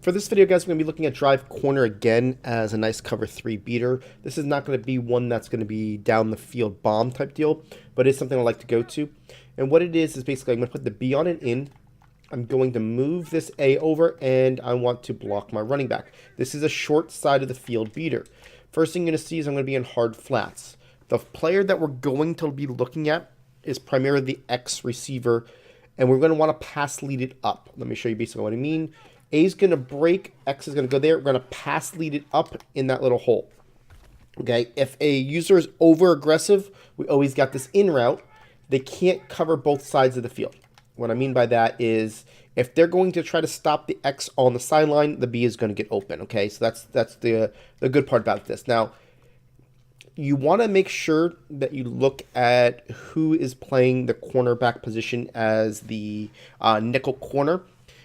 For this video, guys, we're going to be looking at drive corner again as a nice cover 3 beater. This is not going to be one that's going to be down the field bomb type deal, but it's something I like to go to. And what it is basically I'm going to put the B on an in. I'm going to move this A over, and I want to block my running back. This is a short side of the field beater. First thing you're going to see is I'm going to be in hard flats. The player that we're going to be looking at is primarily the X receiver, and we're going to want to pass lead it up. Let me show you basically what I mean. A is going to break, X is going to go there. We're going to pass lead it up in that little hole. Okay, if a user is over aggressive, we always got this in route. They can't cover both sides of the field. What I mean by that is if they're going to try to stop the X on the sideline, the B is going to get open. Okay, so that's the good part about this. Now, you want to make sure that you look at who is playing the cornerback position as the nickel corner.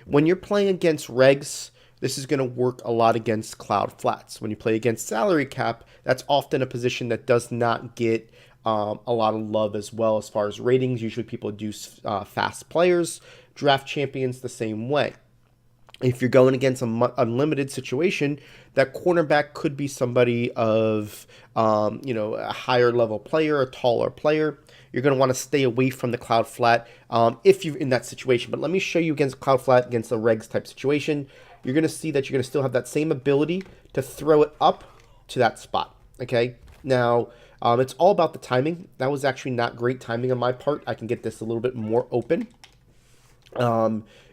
When you're playing against regs, this is going to work a lot against cloud flats. When you play against salary cap, that's often a position that does not get a lot of love as well as far as ratings. Usually people do fast players, draft champions the same way. If you're going against an unlimited situation, that cornerback could be somebody of, a higher level player, a taller player. You're going to want to stay away from the cloud flat if you're in that situation. But let me show you against cloud flat, against the regs type situation. You're going to see that you're going to still have that same ability to throw it up to that spot. Okay. Now, it's all about the timing. That was actually not great timing on my part. I can get this a little bit more open.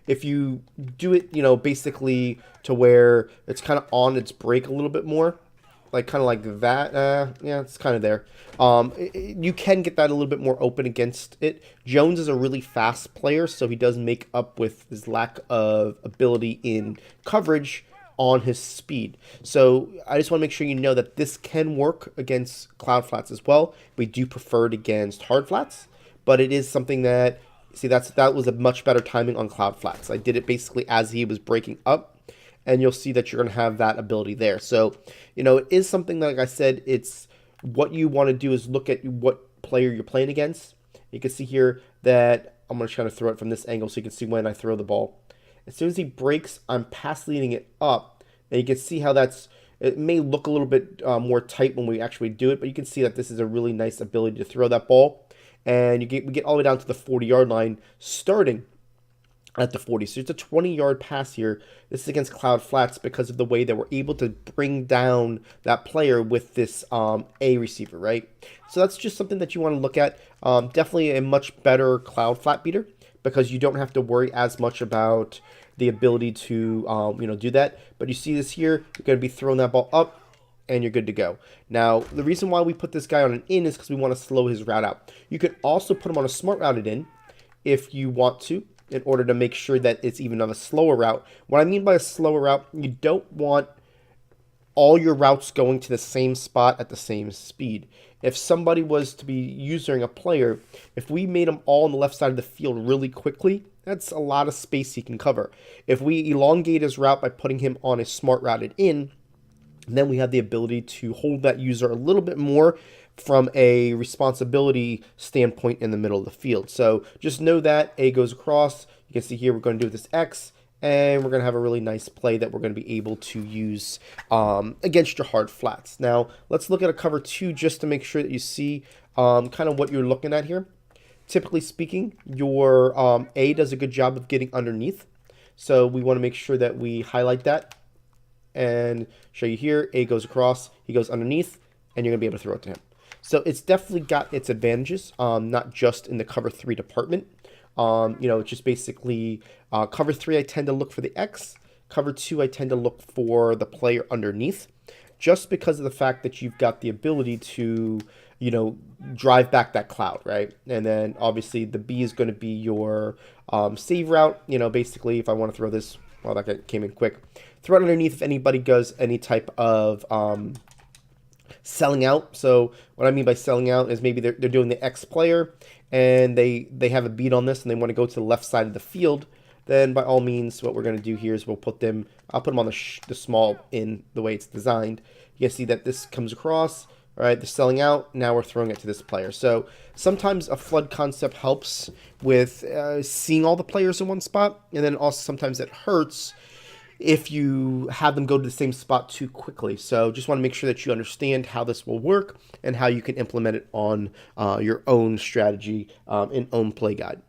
If you do it, basically to where it's kind of on its break a little bit more, like kind of like that. Yeah, it's kind of there. You can get that a little bit more open against it. Jones is a really fast player, so he does make up with his lack of ability in coverage on his speed. So I just want to make sure you know that this can work against cloud flats as well. We do prefer it against hard flats, but it is something that, see, that was a much better timing on cloud flats. I did it basically as he was breaking up, and you'll see that you're going to have that ability there. So, it is something that, like I said, it's what you want to do is look at what player you're playing against. You can see here that I'm going to try to throw it from this angle so you can see when I throw the ball. As soon as he breaks, I'm pass leading it up. And you can see how it may look a little bit more tight when we actually do it, but you can see that this is a really nice ability to throw that ball. And we get all the way down to the 40-yard line, starting at the 40. So it's a 20-yard pass here. This is against cloud flats because of the way that we're able to bring down that player with this A receiver, right? So that's just something that you want to look at. Definitely a much better cloud flat beater because you don't have to worry as much about the ability to do that. But you see this here, you're going to be throwing that ball up, and you're good to go. Now, the reason why we put this guy on an in is because we want to slow his route out. You could also put him on a smart routed in if you want to, in order to make sure that it's even on a slower route. What I mean by a slower route, you don't want all your routes going to the same spot at the same speed. If somebody was to be using a player, if we made them all on the left side of the field really quickly, that's a lot of space he can cover. If we elongate his route by putting him on a smart routed in, then we have the ability to hold that user a little bit more from a responsibility standpoint in the middle of the field. So just know that A goes across. You can see here we're going to do this X, and we're going to have a really nice play that we're going to be able to use against your hard flats. Now, let's look at a cover 2 just to make sure that you see kind of what you're looking at here. Typically speaking, your A does a good job of getting underneath. So we want to make sure that we highlight that and show you here. A goes across, he goes underneath, and you're going to be able to throw it to him. So it's definitely got its advantages, not just in the cover 3 department. It's just basically cover 3, I tend to look for the X. Cover 2, I tend to look for the player underneath, just because of the fact that you've got the ability to, drive back that cloud, right? And then obviously the B is going to be your save route. Basically, if I want to throw this, well, that came in quick. Throw it underneath if anybody does any type of selling out. So what I mean by selling out is maybe they're doing the X player and they have a beat on this and they want to go to the left side of the field. Then by all means, what we're going to do here is I'll put them on the small in the way it's designed. You can see that this comes across. All right, they're selling out. Now we're throwing it to this player. So sometimes a flood concept helps with seeing all the players in one spot, and then also sometimes it hurts if you have them go to the same spot too quickly. So just want to make sure that you understand how this will work and how you can implement it on your own strategy in own play guide.